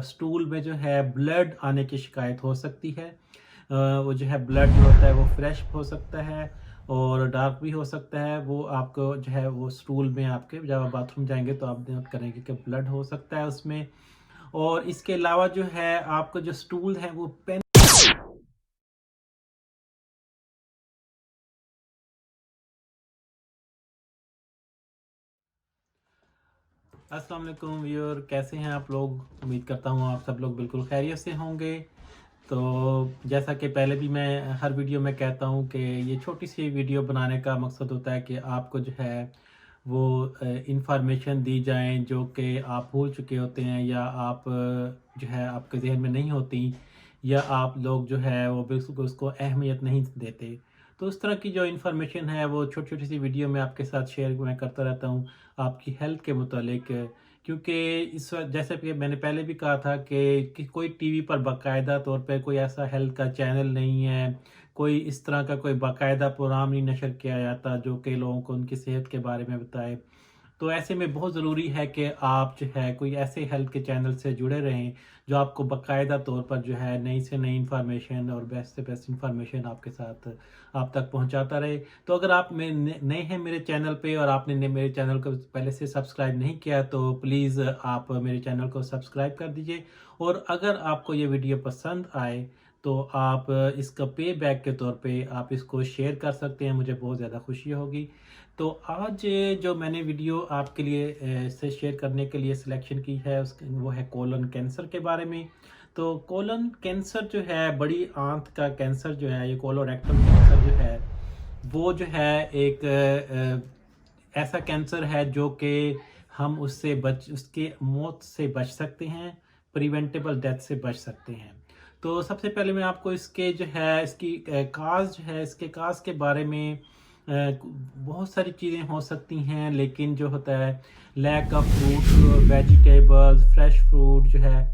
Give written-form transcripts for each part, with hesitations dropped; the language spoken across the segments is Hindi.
स्टूल में जो है ब्लड आने की शिकायत हो सकती है। वो जो है ब्लड जो होता है वो फ्रेश हो सकता है और डार्क भी हो सकता है। वो आपको जो है वो स्टूल में आपके जब आप बाथरूम जाएंगे तो आप नोट करेंगे कि ब्लड हो सकता है उसमें। और इसके अलावा जो है आपका जो स्टूल है वो पेन। अस्सलाम वालेकुम व्यूअर, कैसे हैं आप लोग? उम्मीद करता हूँ आप सब लोग बिल्कुल खैरियत से होंगे। तो जैसा कि पहले भी मैं हर वीडियो में कहता हूँ कि ये छोटी सी वीडियो बनाने का मकसद होता है कि आपको जो है वो इंफॉर्मेशन दी जाए जो कि आप भूल चुके होते हैं या आप जो है आपके जहन में नहीं होती, या आप लोग जो है वो बिल्कुल उसको अहमियत नहीं देते। तो उस तरह की जो इन्फॉर्मेशन है वो छोटी छोटी सी वीडियो में आपके साथ शेयर मैं करता रहता हूँ आपकी हेल्थ के मुतालिक। क्योंकि इस वक्त जैसे कि मैंने पहले भी कहा था कि कोई टीवी पर बाकायदा तौर पे कोई ऐसा हेल्थ का चैनल नहीं है, कोई इस तरह का कोई बाकायदा प्रोग्राम नहीं नशर किया जाता जो कि लोगों को उनकी सेहत के बारे में बताए। तो ऐसे में बहुत ज़रूरी है कि आप जो है कोई ऐसे हेल्थ के चैनल से जुड़े रहें जो आपको बाकायदा तौर पर जो है नई से नई इन्फॉर्मेशन और बेस्ट से बेस्ट इन्फॉर्मेशन आपके साथ आप तक पहुंचाता रहे। तो अगर आप नए हैं मेरे चैनल पे और आपने मेरे चैनल को पहले से सब्सक्राइब नहीं किया तो प्लीज़ आप मेरे चैनल को सब्सक्राइब कर दीजिए। और अगर आपको ये वीडियो पसंद आए तो आप इसका पे बैक के तौर पे आप इसको शेयर कर सकते हैं, मुझे बहुत ज़्यादा खुशी होगी। तो आज जो मैंने वीडियो आपके लिए से शेयर करने के लिए सिलेक्शन की है वो है कोलन कैंसर के बारे में। तो कोलन कैंसर जो है बड़ी आंत का कैंसर जो है, ये कोलोरेक्टल कैंसर जो है वो जो है एक ऐसा कैंसर है जो कि हम उसके मौत से बच सकते हैं, प्रिवेंटेबल डेथ से बच सकते हैं। तो सबसे पहले मैं आपको इसके जो है इसकी काज जो है इसके काज के बारे में बहुत सारी चीज़ें हो सकती हैं, लेकिन जो होता है lack of fruit vegetables fresh fruit जो है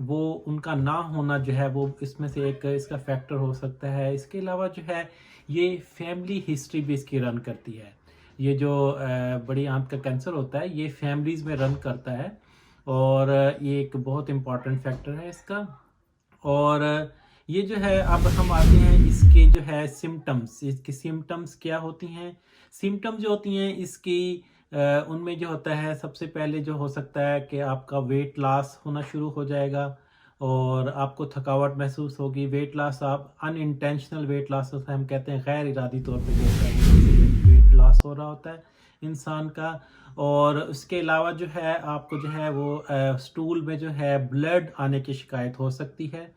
वो उनका ना होना जो है वो इसमें से एक इसका फैक्टर हो सकता है। इसके अलावा जो है ये फैमिली हिस्ट्री भी इसकी रन करती है। ये जो बड़ी आंत का कैंसर होता है ये फैमिलीज में रन करता है और ये एक बहुत इम्पॉर्टेंट फैक्टर है इसका। और ये जो है अब हम आते हैं इसके जो है सिम्टम्स, इसकी सिम्टम्स क्या होती हैं। सिम्टम्स जो होती हैं इसकी उनमें जो होता है सबसे पहले जो हो सकता है कि आपका वेट लॉस होना शुरू हो जाएगा और आपको थकावट महसूस होगी। वेट लॉस आप अनइंटेंशनल वेट लॉस होता है, हम कहते हैं गैर इरादी तौर पे जो होता है वेट लॉस हो रहा होता है इंसान का। और उसके अलावा जो है आपको जो है वो स्टूल में जो है ब्लड आने की शिकायत हो सकती है।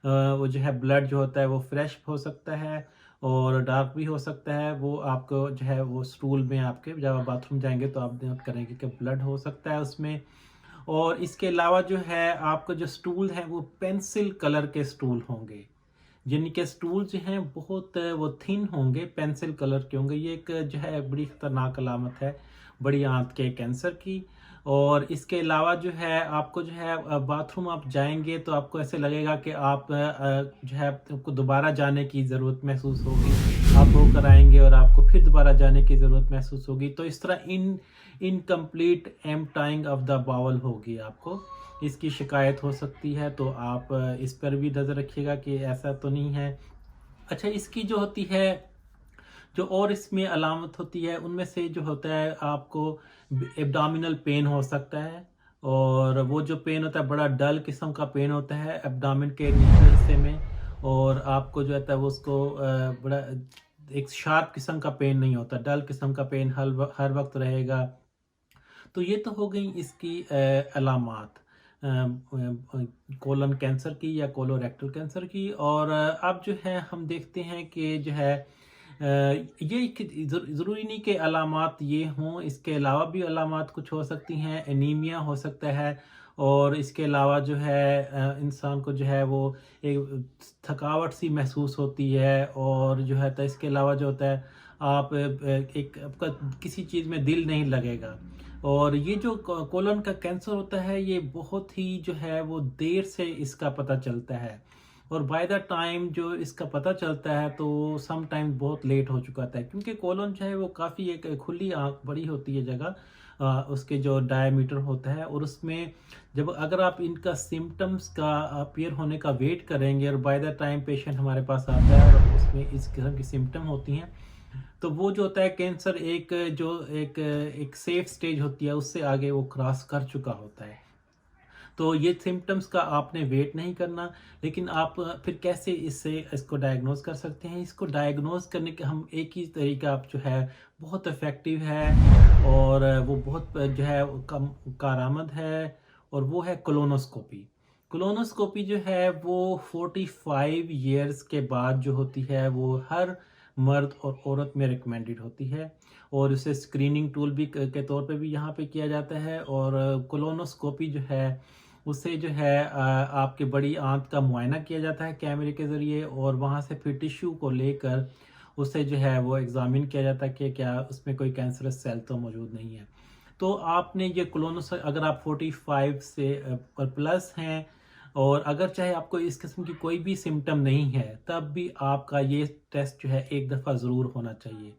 वो जो है ब्लड जो होता है वो फ्रेश हो सकता है और डार्क भी हो सकता है। वो आपको जो है वो स्टूल में आपके जब आप बाथरूम जाएंगे तो आप नोट करेंगे कि ब्लड हो सकता है उसमें। और इसके अलावा जो है आपका जो स्टूल है वो पेंसिल कलर के स्टूल होंगे, जिनके स्टूल जो हैं बहुत वो थिन होंगे, पेंसिल कलर के होंगे। ये एक जो है बड़ी खतरनाक अलामत है बड़ी आंत के कैंसर की। और इसके अलावा जो है आपको जो है बाथरूम आप जाएंगे तो आपको ऐसे लगेगा कि आप जो है आपको दोबारा जाने की ज़रूरत महसूस होगी। आप वो कराएंगे और आपको फिर दोबारा जाने की ज़रूरत महसूस होगी। तो इस तरह इनकम्प्लीट एम्प्टाइंग ऑफ द बावल होगी, आपको इसकी शिकायत हो सकती है। तो आप इस पर भी नज़र रखिएगा कि ऐसा तो नहीं है। अच्छा, इसकी जो होती है जो और इसमें अलामत होती है उनमें से जो होता है आपको एब्डोमिनल पेन हो सकता है। और वो जो पेन होता है बड़ा डल किस्म का पेन होता है एब्डोमिन के नीचे हिस्से में। और आपको जो होता है वो उसको बड़ा एक शार्प किस्म का पेन नहीं होता, डल किस्म का पेन हर वक्त रहेगा। तो ये तो हो गई इसकी अलामात कोलन कैंसर की या कोलोरेक्टल कैंसर की। और अब जो है हम देखते हैं कि जो है ये ज़रूरी नहीं कि अलामात ये हों, इसके अलावा भी अलामात कुछ हो सकती हैं। एनीमिया हो सकता है और इसके अलावा जो है इंसान को जो है वो एक थकावट सी महसूस होती है। और जो है तो इसके अलावा जो होता है आप एक आपका किसी चीज़ में दिल नहीं लगेगा। और ये जो कोलन का कैंसर होता है ये बहुत ही जो है वो देर से इसका पता चलता है और बाय द टाइम जो इसका पता चलता है तो सम टाइम बहुत लेट हो चुका था, क्योंकि कोलन जो है वो काफ़ी एक खुली आँख बड़ी होती है जगह। उसके जो डायमीटर होता है, और उसमें जब अगर आप इनका सिम्टम्स का अपीयर होने का वेट करेंगे और बाय द टाइम पेशेंट हमारे पास आता है और उसमें इस किस्म की सिम्टम होती हैं, तो वो जो होता है कैंसर एक सेफ स्टेज होती है, उससे आगे वो क्रॉस कर चुका होता है। तो ये सिम्टम्स का आपने वेट नहीं करना, लेकिन आप फिर कैसे इसको डायग्नोज कर सकते हैं? इसको डायग्नोज करने का हम एक ही तरीका आप जो है बहुत इफ़ेक्टिव है, और वो बहुत जो है वो कम कारआमद है, और वो है कोलोनोस्कोपी। कोलोनोस्कोपी जो है वो 45 इयर्स के बाद जो होती है, वो हर मर्द और औरत में रिकमेंडेड होती है, और उसे स्क्रीनिंग टूल भी के तौर पे भी यहाँ पे किया जाता है। और कोलोनोस्कोपी जो है उससे जो है आपके बड़ी आंत का मुआयना किया जाता है कैमरे के ज़रिए, और वहाँ से फिर टिश्यू को लेकर उसे जो है वो एग्ज़ामिन किया जाता है कि क्या उसमें कोई कैंसरस सेल तो मौजूद नहीं है। तो आपने ये कोलोनोस अगर आप 45 से और प्लस हैं, और अगर चाहे आपको इस किस्म की कोई भी सिम्टम नहीं है, तब भी आपका ये टेस्ट जो है एक दफ़ा ज़रूर होना चाहिए।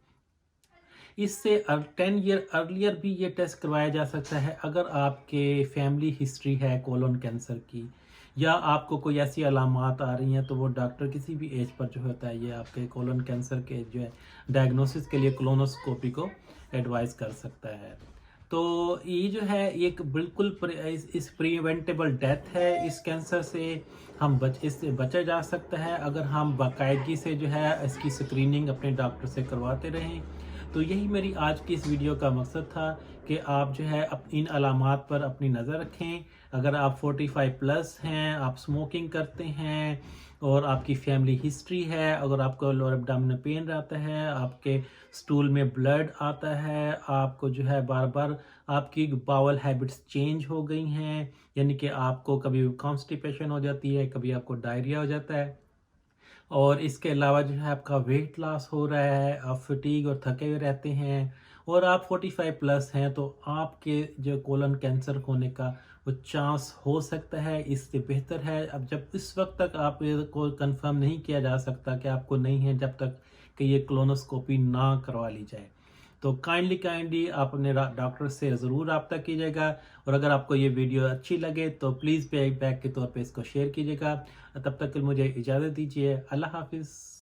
इससे 10 ईयर अर्लियर भी ये टेस्ट करवाया जा सकता है अगर आपके फैमिली हिस्ट्री है कोलोन कैंसर की, या आपको कोई ऐसी अलामात आ रही हैं, तो वो डॉक्टर किसी भी एज पर जो होता है ये आपके कोलोन कैंसर के जो है डायग्नोसिस के लिए कोलोनोस्कोपी को एडवाइस कर सकता है। तो ये जो है एक बिल्कुल इस प्रिवेंटेबल डेथ है। इस कैंसर से इससे बचा जा सकता है अगर हम बाकायदगी से जो है इसकी स्क्रीनिंग अपने डॉक्टर से करवाते रहें। तो यही मेरी आज की इस वीडियो का मकसद था कि आप जो है इन अलामात पर अपनी नज़र रखें। अगर आप 45 प्लस हैं, आप स्मोकिंग करते हैं, और आपकी फैमिली हिस्ट्री है, अगर आपको लोअर एब्डोमिनल पेन रहता है, आपके स्टूल में ब्लड आता है, आपको जो है बार बार आपकी बाउल हैबिट्स चेंज हो गई हैं, यानी कि आपको कभी कॉन्स्टिपेशन हो जाती है, कभी आपको डायरिया हो जाता है, और इसके अलावा जो है आपका वेट लॉस हो रहा है, आप फटीग और थके हुए रहते हैं, और आप 45 प्लस हैं, तो आपके जो कोलन कैंसर होने का वो चांस हो सकता है। इससे बेहतर है, अब जब इस वक्त तक आप को कंफर्म नहीं किया जा सकता कि आपको नहीं है, जब तक कि ये कोलोनोस्कोपी ना करवा ली जाए। तो काइंडली आप अपने डॉक्टर से ज़रूर रब्ता कीजिएगा, और अगर आपको ये वीडियो अच्छी लगे तो प्लीज़ बैक के तौर पे इसको शेयर कीजिएगा। तब तक के लिए मुझे इजाज़त दीजिए। अल्लाह हाफ़िज़।